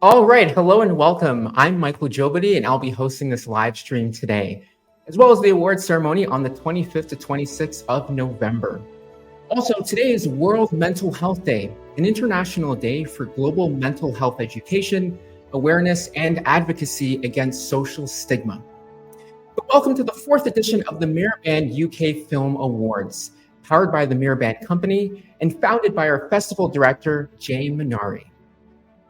All right, hello and welcome. I'm Michael Jobity, and I'll be hosting this live stream today, as well as the awards ceremony on the 25th to 26th of November. Also, today is World Mental Health Day, an international day for global mental health education, awareness, and advocacy against social stigma. But welcome to the fourth edition of the MiraBan UK Film Awards, powered by the MiraBan Company and founded by our festival director, Jay Manari.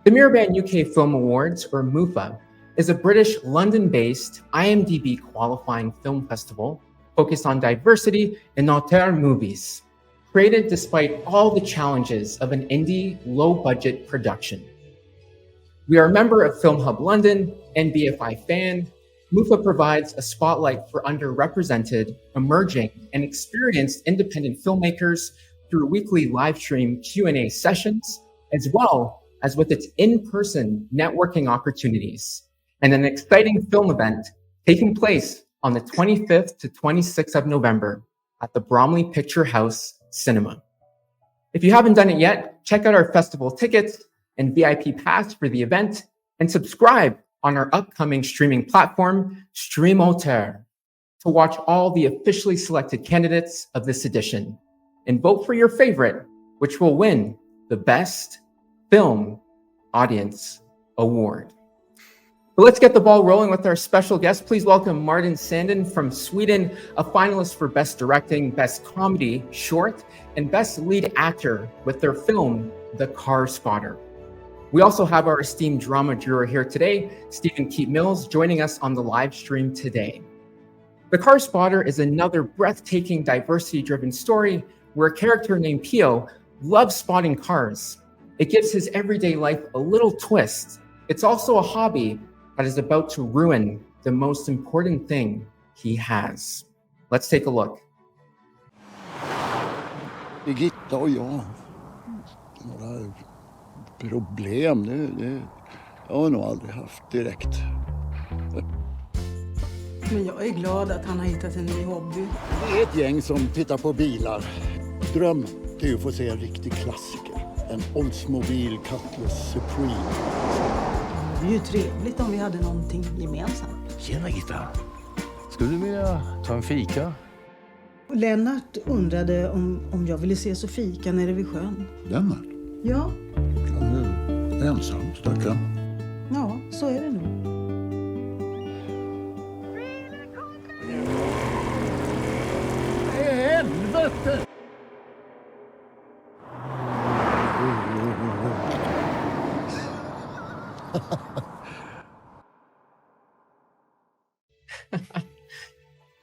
The MiraBan UK Film Awards, or MUFA, is a British London-based IMDb qualifying film festival focused on diversity in auteur movies, created despite all the challenges of an indie, low-budget production. We are a member of Film Hub London and BFI Fan. MUFA provides a spotlight for underrepresented, emerging, and experienced independent filmmakers through weekly live stream Q&A sessions, as well as with its in-person networking opportunities, and an exciting film event taking place on the 25th to 26th of November at the Bromley Picture House Cinema. If you haven't done it yet, check out our festival tickets and VIP pass for the event, and subscribe on our upcoming streaming platform, Stream Auteur, to watch all the officially selected candidates of this edition, and vote for your favorite, which will win the Best Film Audience Award. But let's get the ball rolling with our special guest. Please welcome Martin Sandin from Sweden, a finalist for Best Directing, Best Comedy Short, and Best Lead Actor with their film, The Car Spotter. We also have our esteemed drama juror here today, Stephen Keith Mills, joining us on the live stream today. The Car Spotter is another breathtaking, diversity-driven story where a character named Pio loves spotting cars. It gives his everyday life a little twist. It's also a hobby that is about to ruin the most important thing he has. Let's take a look. Birgitta och jag, några problem, det jag har nog aldrig haft direkt. Men jag är glad att han har hittat en ny hobby. Det är ett gäng som tittar på bilar. Drömmen är ju att få se en riktig klassiker. En Oldsmobile Cutlass Supreme. Det är ju trevligt om vi hade någonting gemensamt. Tjena Gitta. Skulle du vilja ta en fika? Lennart undrade om jag ville se så fika nere vid sjön. Lennart? Ja. Han är ensam, stackarn. Ja, så är det nog. Helvete!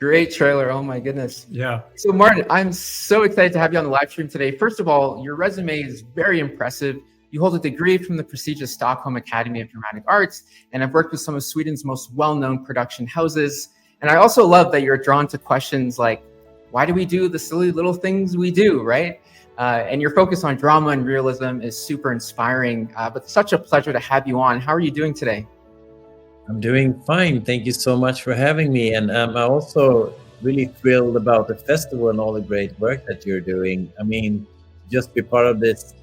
Great trailer. Oh my goodness. Yeah. So Martin, I'm so excited to have you on the live stream today. First of all, your resume is very impressive. You hold a degree from the prestigious Stockholm Academy of Dramatic Arts, and have worked with some of Sweden's most well-known production houses. And I also love that you're drawn to questions like, why do we do the silly little things we do, right? And your focus on drama and realism is super inspiring, but such a pleasure to have you on. How are you doing today? I'm doing fine. Thank you so much for having me. And I'm also really thrilled about the festival and all the great work that you're doing. I mean, just be part of this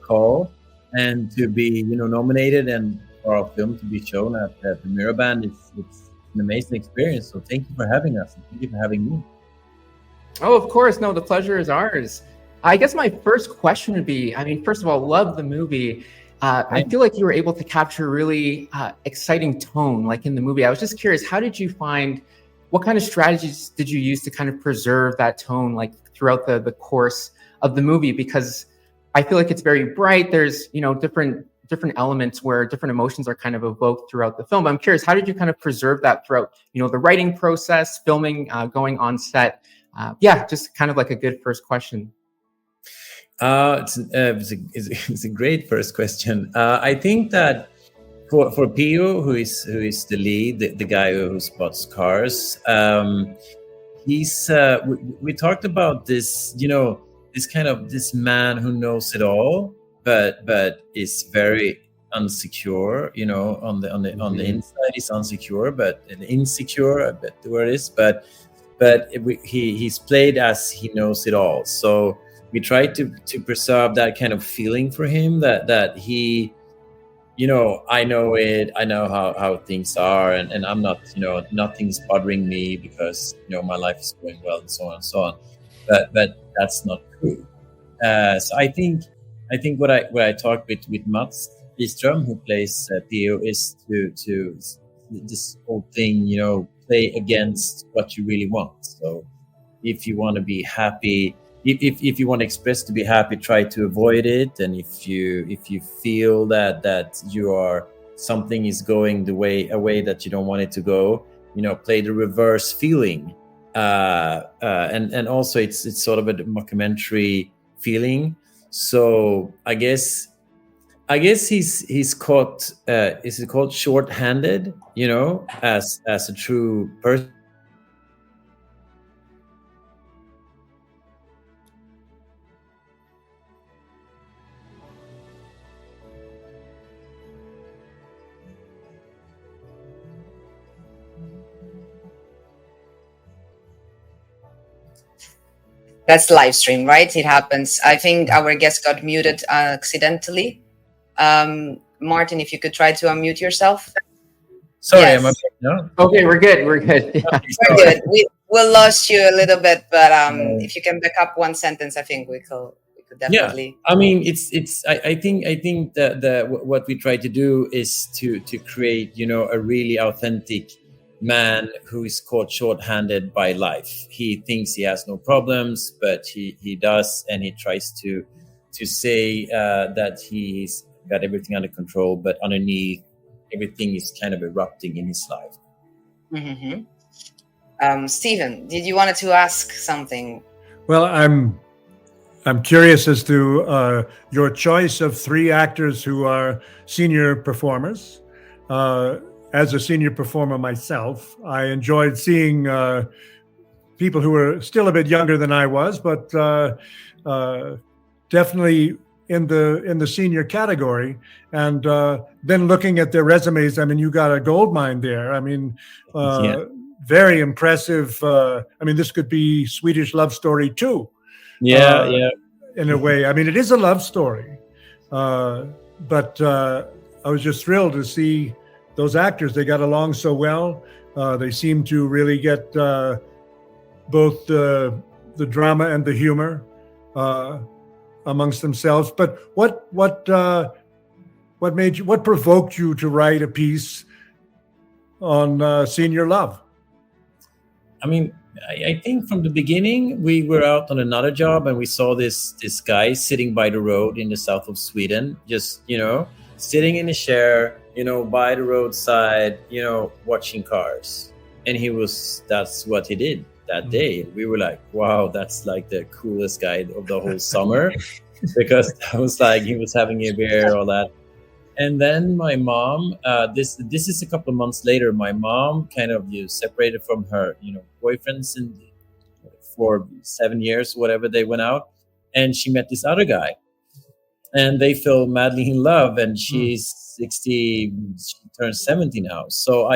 call and to be, nominated and for our film to be shown at the MiraBan, it's an amazing experience. So thank you for having us. And thank you for having me. Oh, of course. No, the pleasure is ours. I guess my first question would be, first of all, love the movie. I feel like you were able to capture a really exciting tone, like in the movie. I was just curious, how did you find, what kind of strategies did you use to kind of preserve that tone, like throughout the course of the movie? Because I feel like it's very bright. There's, different elements where different emotions are kind of evoked throughout the film. But I'm curious, how did you kind of preserve that throughout, the writing process, filming, going on set? Just kind of like a good first question. It's a great first question. I think that for Pio, who is the lead, the guy who spots cars, he's we talked about this, this man who knows it all, but is very unsecure. On the inside he's unsecure, but insecure, I bet the word is. But he's played as he knows it all. So we try to preserve that kind of feeling for him, that he, I know it, I know how things are, and I'm not, nothing's bothering me because, my life is going well and so on and so on. But that's not true. So I think what I talked with Mats Byström, who plays Theo, is to this whole thing, play against what you really want. So if you want to be happy, if you want to express to be happy, try to avoid it. And if you feel that something is going a way that you don't want it to go, play the reverse feeling. And also it's sort of a mockumentary feeling. So I guess he's caught. Is it called short-handed? As a true person. That's live stream, right? It happens. I think our guest got muted accidentally. Martin, if you could try to unmute yourself. Sorry, yes. No? Okay, we're good. We're good. Yeah. We're good. We lost you a little bit, but if you can back up one sentence, I think we could definitely. Yeah, I mean, I think that what we try to do is to create, a really authentic man who is caught short-handed by life. He thinks he has no problems, but he does, and he tries to say that he's got everything under control, but underneath everything is kind of erupting in his life. Mm-hmm. Stephen, did you wanted to ask something? Well, I'm curious as to your choice of 3 actors who are senior performers. As a senior performer myself, I enjoyed seeing people who were still a bit younger than I was, but definitely in the senior category. And then looking at their resumes, I mean, you got a gold mine there. I mean, very impressive. I mean, this could be Swedish Love Story 2. Yeah. In a way, I mean, it is a love story, but I was just thrilled to see those actors. They got along so well. They seem to really get both the drama and the humor amongst themselves. But what provoked you to write a piece on senior love? I mean, I think from the beginning we were out on another job and we saw this guy sitting by the road in the south of Sweden, just sitting in a chair, by the roadside, watching cars. And that's what he did that day. We were like, wow, that's like the coolest guy of the whole summer, because I was like, he was having a beer, all that. And then my mom, this is a couple of months later, my mom kind of separated from her, boyfriends for 7 years, whatever they went out. And she met this other guy. And they fell madly in love, and she's 60, she turns 70 now. So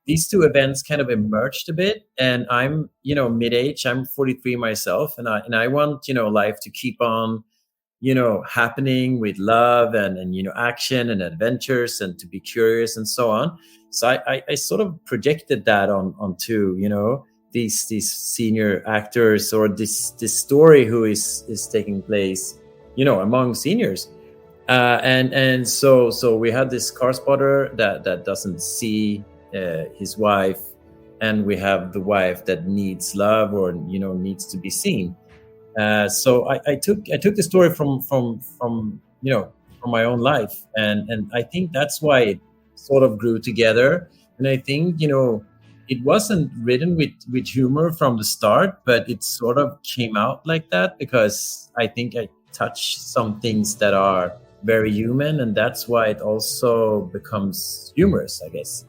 these two events kind of emerged a bit, and I'm, mid-age, I'm 43 myself, and I want, life to keep on, happening with love and action and adventures, and to be curious and so on. So I sort of projected that onto, these senior actors, or this story who is taking place, among seniors. And so we had this car spotter that doesn't see his wife, and we have the wife that needs love or needs to be seen. So I took the story from from my own life, and I think that's why it sort of grew together. And I think it wasn't written with humor from the start, but it sort of came out like that because I think I touched some things that are very human, and that's why it also becomes humorous, I guess.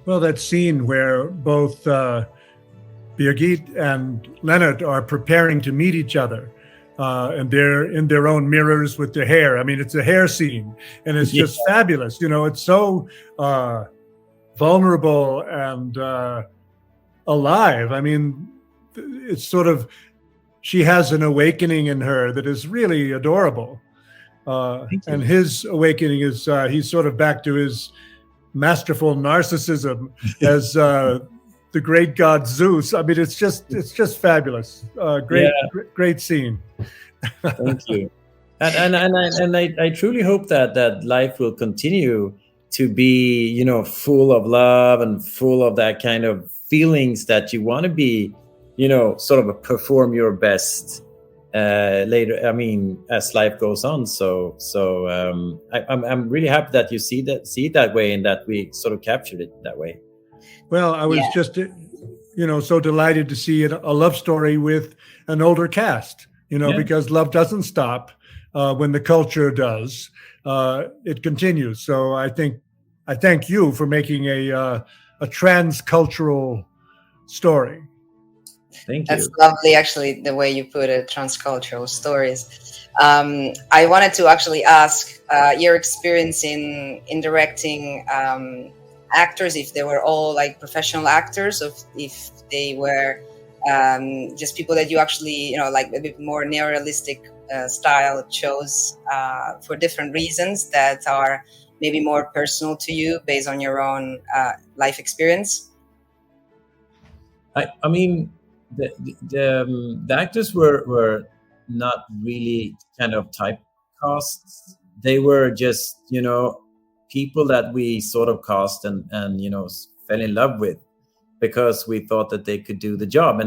Well, that scene where both Birgit and Leonard are preparing to meet each other, and they're in their own mirrors with their hair. I mean, it's a hair scene, and it's just fabulous. It's so vulnerable and alive. I mean, it's sort of, she has an awakening in her that is really adorable. And his awakening is he's sort of back to his masterful narcissism as the great god Zeus. I mean, it's just fabulous. Great scene. Thank you. And I truly hope that life will continue to be, full of love and full of that kind of feelings that you want to be, sort of perform your best later. I mean, as life goes on. So I'm really happy that you see it that way, and that we sort of captured it that way. Well, I was just, so delighted to see a love story with an older cast, because love doesn't stop when the culture does. It continues. So I thank you for making a transcultural story. Thank you. That's lovely, actually, the way you put it, transcultural stories. I wanted to actually ask your experience in directing actors, if they were all like professional actors, or if they were just people that you actually, like a bit more neorealistic style chose for different reasons that are maybe more personal to you based on your own life experience. I mean, the actors were not really kind of typecasts. They were just people that we sort of cast and fell in love with because we thought that they could do the job,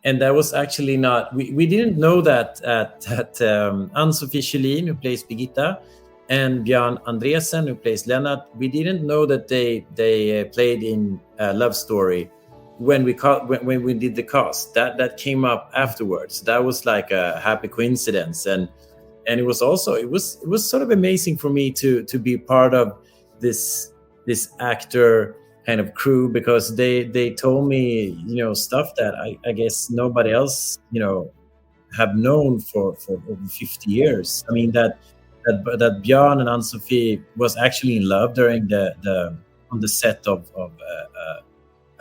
and that was actually not, we didn't know that Ann-Sofie Kjellin, who plays Birgitta, and Björn Andresen, who plays Lennart, we didn't know that they played in Love Story when we did the cast. That came up afterwards. That was like a happy coincidence, and it was also it was sort of amazing for me to be part of this actor kind of crew, because they told me stuff that I guess nobody else have known for over 50 years. I mean that Björn and Ann-Sofie was actually in love during on the set of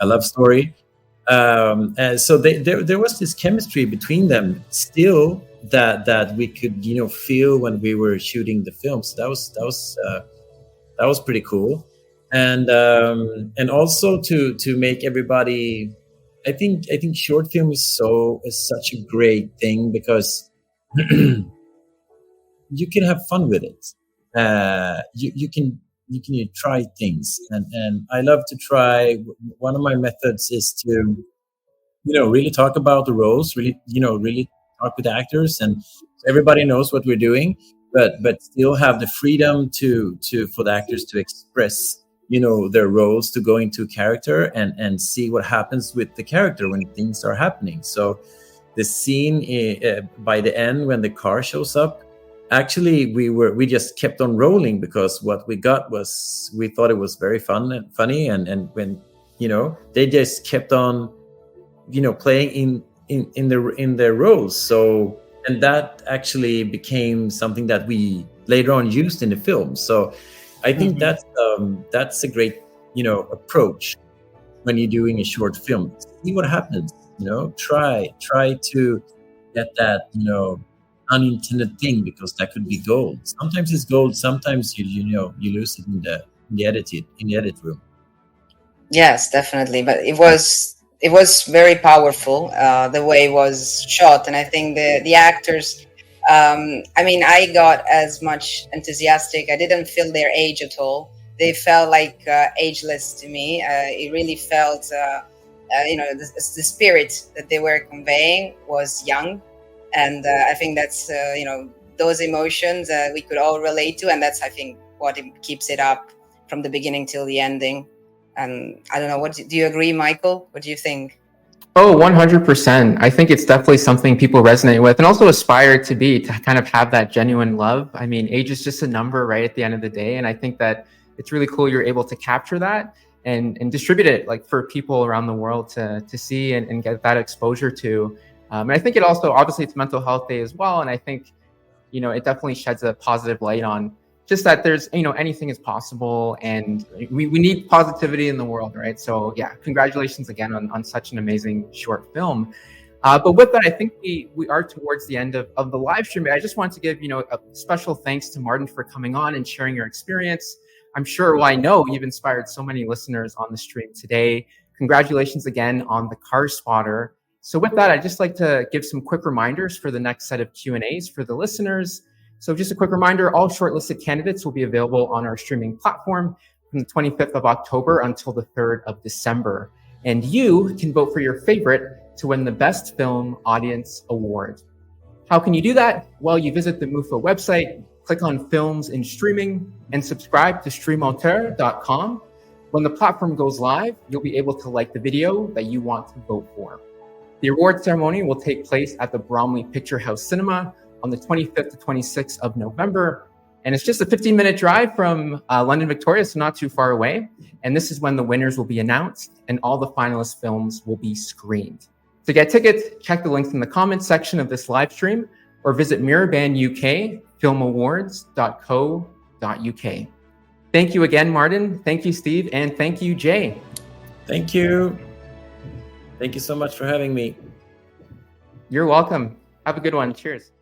A Love Story. And so there was this chemistry between them still that we could feel when we were shooting the film. So that was pretty cool. And also to make everybody, I think short film is such a great thing, because you can have fun with it. You can try things, and I love to try. One of my methods is to really talk about the roles, really talk with actors, and everybody knows what we're doing, but still have the freedom for the actors to express their roles, to go into character and see what happens with the character when things are happening. So the scene by the end, when the car shows up, actually we just kept on rolling, because what we got was, we thought it was very funny, and when they just kept on playing in their roles. So, and that actually became something that we later on used in the film. So I think that's a great approach when you're doing a short film. See what happens. Try to get that unintended thing, because that could be gold. Sometimes it's gold. Sometimes you lose it in the edit room. Yes, definitely. But it was very powerful the way it was shot, and I think the actors. I mean, I got as much enthusiastic. I didn't feel their age at all. They felt like ageless to me. It really felt, the spirit that they were conveying was young. And I think that's those emotions we could all relate to, and that's, I think, what keeps it up from the beginning till the ending. And I don't know, what do you agree, Michael? What do you think? Oh, 100%. I think it's definitely something people resonate with and also aspire to be, to kind of have that genuine love. I mean, age is just a number, right, at the end of the day. And I think that it's really cool you're able to capture that and distribute it like for people around the world to see and get that exposure to. And I think it also, obviously it's Mental Health Day as well. And I think, it definitely sheds a positive light on just that there's, anything is possible, and we need positivity in the world, right? So yeah, congratulations again on such an amazing short film. But with that, I think we are towards the end of the live stream. I just want to give, a special thanks to Martin for coming on and sharing your experience. I'm sure, well, I know you've inspired so many listeners on the stream today. Congratulations again on the Car Spotter. So with that, I'd just like to give some quick reminders for the next set of Q&As for the listeners. So just a quick reminder, all shortlisted candidates will be available on our streaming platform from the 25th of October until the 3rd of December. And you can vote for your favorite to win the Best Film Audience Award. How can you do that? Well, you visit the MUFA website, click on Films in Streaming, and subscribe to streamauteur.com. When the platform goes live, you'll be able to like the video that you want to vote for. The award ceremony will take place at the Bromley Picture House Cinema on the 25th to 26th of November. And it's just a 15-minute drive from London, Victoria, so not too far away. And this is when the winners will be announced and all the finalist films will be screened. To get tickets, check the links in the comments section of this live stream or visit MiraBan UK, filmawards.co.uk. Thank you again, Martin. Thank you, Steve. And thank you, Jay. Thank you. Thank you so much for having me. You're welcome. Have a good one. Cheers.